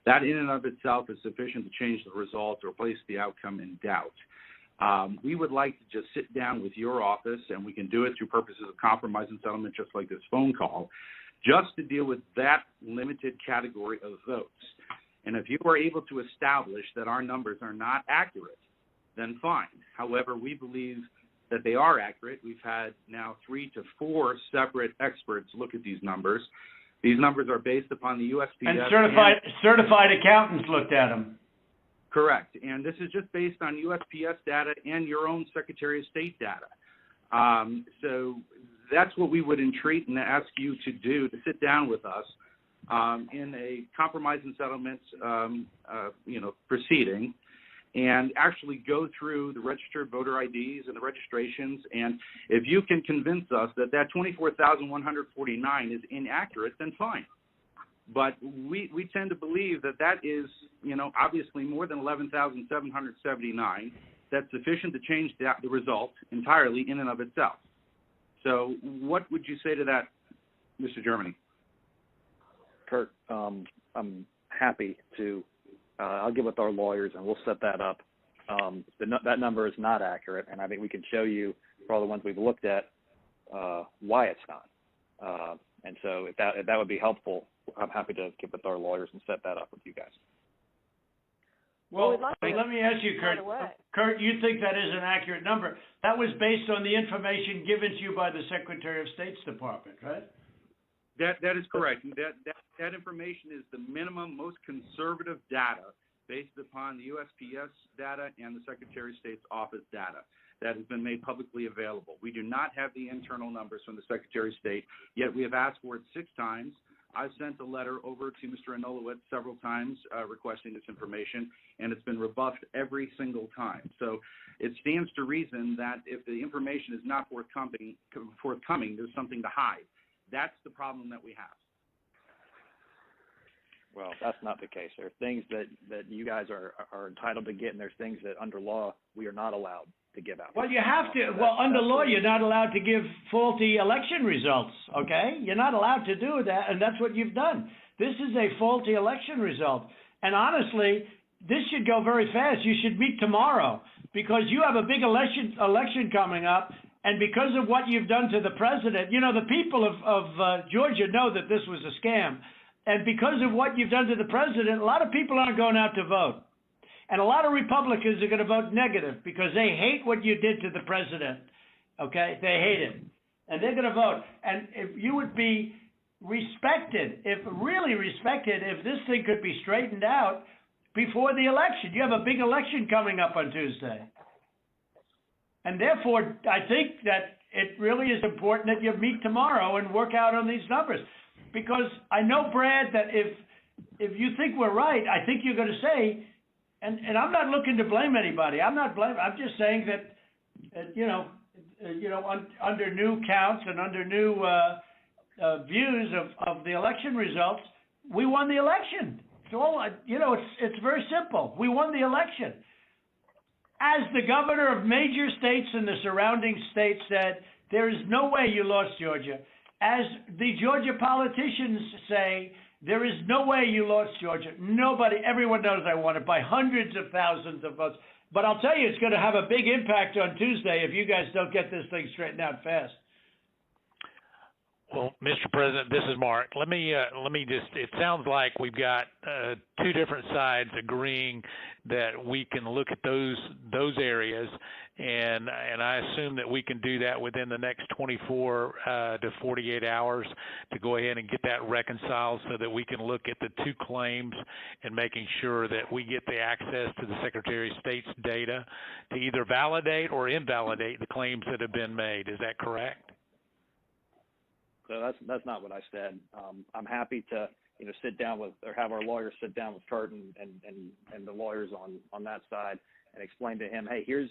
That in and of itself is sufficient to change the result or place the outcome in doubt. We would like to just sit down with your office, and we can do it through purposes of compromise and settlement just like this phone call, just to deal with that limited category of votes. And if you are able to establish that our numbers are not accurate, then fine. However, we believe that they are accurate. We've had now 3 to 4 separate experts look at these numbers. These numbers are based upon the USPS. And certified accountants looked at them. Correct. And this is just based on USPS data and your own Secretary of State data. So that's what we would entreat and ask you to do, to sit down with us in a compromise and settlement proceeding, and actually go through the registered voter IDs and the registrations. And if you can convince us that 24,149 is inaccurate, then fine. But we tend to believe that is, obviously more than 11,779. That's sufficient to change the result entirely in and of itself. So what would you say to that, Mr. Germany? Kurt, I'm happy to I'll get with our lawyers and we'll set that up. That number is not accurate, and I think we can show you, for all the ones we've looked at, why it's not. And so if that would be helpful, I'm happy to get with our lawyers and set that up with you guys. Well, let me ask you, Kurt. Kurt, you think that is an accurate number? That was based on the information given to you by the Secretary of State's Department, right? That is correct. That information is the minimum, most conservative data based upon the USPS data and the Secretary of State's office data. that has been made publicly available. We do not have the internal numbers from the Secretary of State, yet we have asked for it 6 times. I've sent a letter over to Mr. Anulowicz several times requesting this information, and it's been rebuffed every single time. So it stands to reason that if the information is not forthcoming, there's something to hide. That's the problem that we have. Well, that's not the case. There are things that you guys are entitled to get, and there's things that under law we are not allowed to give out. Well, you have to. Well, under law, you're not allowed to give faulty election results, okay? You're not allowed to do that, and that's what you've done. This is a faulty election result. And honestly, this should go very fast. You should meet tomorrow because you have a big election coming up, and because of what you've done to the president, you know, the people of Georgia know that this was a scam. And because of what you've done to the president, a lot of people aren't going out to vote. And a lot of Republicans are going to vote negative because they hate what you did to the president, okay? They hate it. And they're going to vote. And if you would be respected, really respected, if this thing could be straightened out before the election. You have a big election coming up on Tuesday. And therefore, I think that it really is important that you meet tomorrow and work out on these numbers. Because I know, Brad, that if you think we're right, I think you're going to say, and I'm not looking to blame anybody. I'm not blaming. I'm just saying that, under new counts and under new views of the election results, we won the election. It's all, it's very simple. We won the election. As the governor of major states and the surrounding states said, there is no way you lost Georgia. As the Georgia politicians say, there is no way you lost Georgia. Nobody, everyone knows I won it by hundreds of thousands of votes. But I'll tell you, it's going to have a big impact on Tuesday if you guys don't get this thing straightened out fast. Well, Mr. President, this is Mark. Let me just, it sounds like we've got 2 different sides agreeing that we can look at those areas, and I assume that we can do that within the next 24 to 48 hours to go ahead and get that reconciled so that we can look at the 2 claims and making sure that we get the access to the Secretary of State's data to either validate or invalidate the claims that have been made. Is that correct? So that's not what I said. I'm happy to sit down with, or have our lawyers sit down with Kurt and the lawyers on that side and explain to him, hey, here's,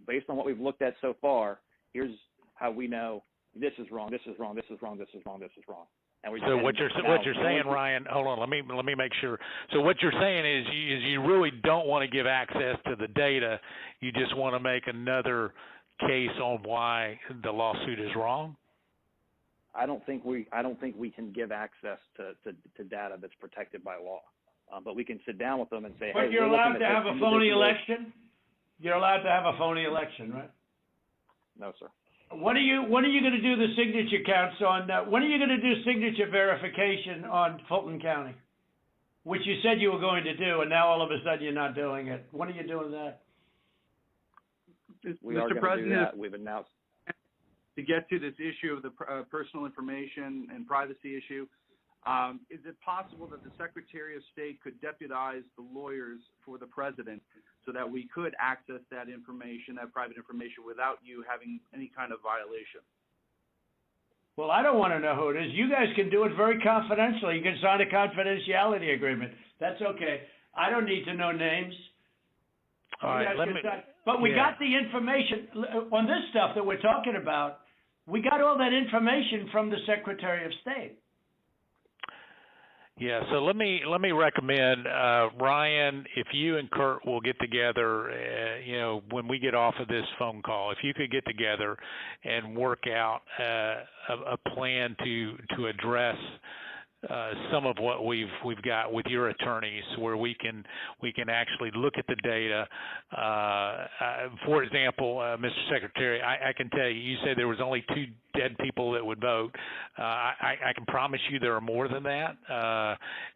based on what we've looked at so far, here's how we know this is wrong, this is wrong, this is wrong, this is wrong, this is wrong. And so what you're saying, Ryan, hold on, let me make sure. So what you're saying is you really don't want to give access to the data. You just want to make another case on why the lawsuit is wrong? I don't think we can give access to data that's protected by law, but we can sit down with them and say, but hey, you're allowed to have a phony election. You're allowed to have a phony election, right? No, sir. When are you going to do the signature counts on? When are you going to do signature verification on Fulton County, which you said you were going to do, and now all of a sudden you're not doing it? When are you doing that? We are going to do that. We've announced. To get to this issue of the personal information and privacy issue, is it possible that the Secretary of State could deputize the lawyers for the president so that we could access that information, that private information, without you having any kind of violation? Well, I don't want to know who it is. You guys can do it very confidentially. You can sign a confidentiality agreement. That's okay. I don't need to know names. All right, but we got the information on this stuff that we're talking about. We got all that information from the Secretary of State. Yeah, so let me recommend, Ryan, if you and Kurt will get together, when we get off of this phone call, if you could get together and work out a plan to address some of what we've got with your attorneys, where we can actually look at the data. For example, Mr. Secretary, I can tell you, you said there was only 2 dead people that would vote. I can promise you there are more than that,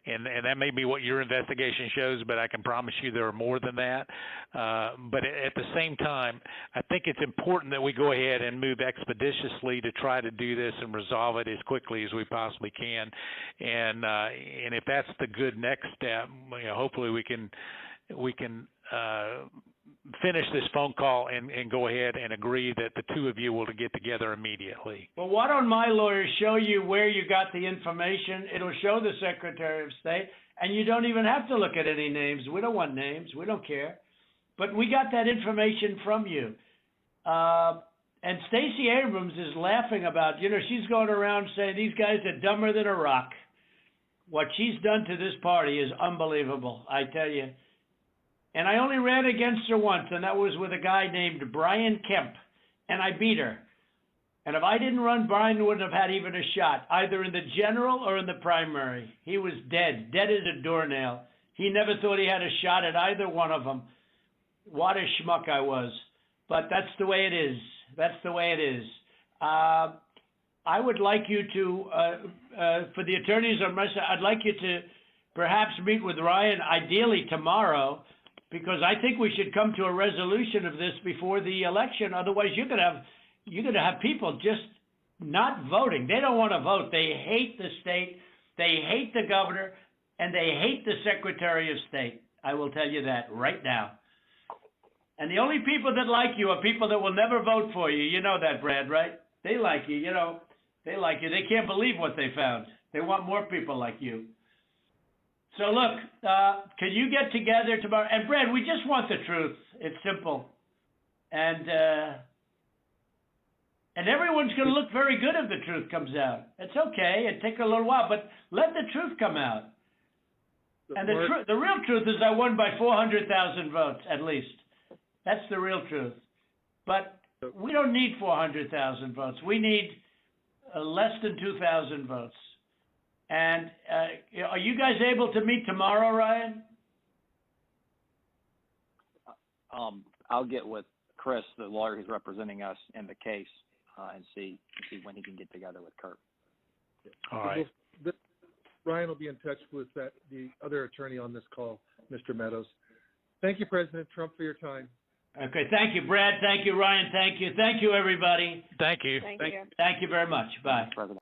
and that may be what your investigation shows, but I can promise you there are more than that. But at the same time, I think it's important that we go ahead and move expeditiously to try to do this and resolve it as quickly as we possibly can. And if that's the good next step, hopefully we can finish this phone call and go ahead and agree that the two of you will get together immediately. Well, why don't my lawyers show you where you got the information? It'll show the Secretary of State, and you don't even have to look at any names. We don't want names. We don't care. But we got that information from you. And Stacey Abrams is laughing about, she's going around saying these guys are dumber than a rock. What she's done to this party is unbelievable, I tell you. And I only ran against her once, and that was with a guy named Brian Kemp, and I beat her. And if I didn't run, Brian wouldn't have had even a shot, either in the general or in the primary. He was dead as a doornail. He never thought he had a shot at either one of them. What a schmuck I was. But that's the way it is. That's the way it is. I would like you to, for the attorneys on my side, I'd like you to perhaps meet with Ryan, ideally tomorrow, because I think we should come to a resolution of this before the election. Otherwise, you're going to have people just not voting. They don't want to vote. They hate the state. They hate the governor, and they hate the Secretary of State. I will tell you that right now. And the only people that like you are people that will never vote for you. You know that, Brad, right? They like you. They like you. They can't believe what they found. They want more people like you. So look, can you get together tomorrow? And Brad, we just want the truth. It's simple. And everyone's going to look very good if the truth comes out. It's okay. It takes a little while, but let the truth come out. And the real truth is I won by 400,000 votes, at least. That's the real truth. But we don't need 400,000 votes. We need less than 2,000 votes. And are you guys able to meet tomorrow, Ryan? I'll get with Chris, the lawyer who's representing us in the case, and see when he can get together with Kurt. All right. Ryan will be in touch with the other attorney on this call, Mr. Meadows. Thank you, President Trump, for your time. Okay, thank you, Brad. Thank you, Ryan. Thank you. Thank you, everybody. Thank you. Thank you. Thank you very much. Bye. President.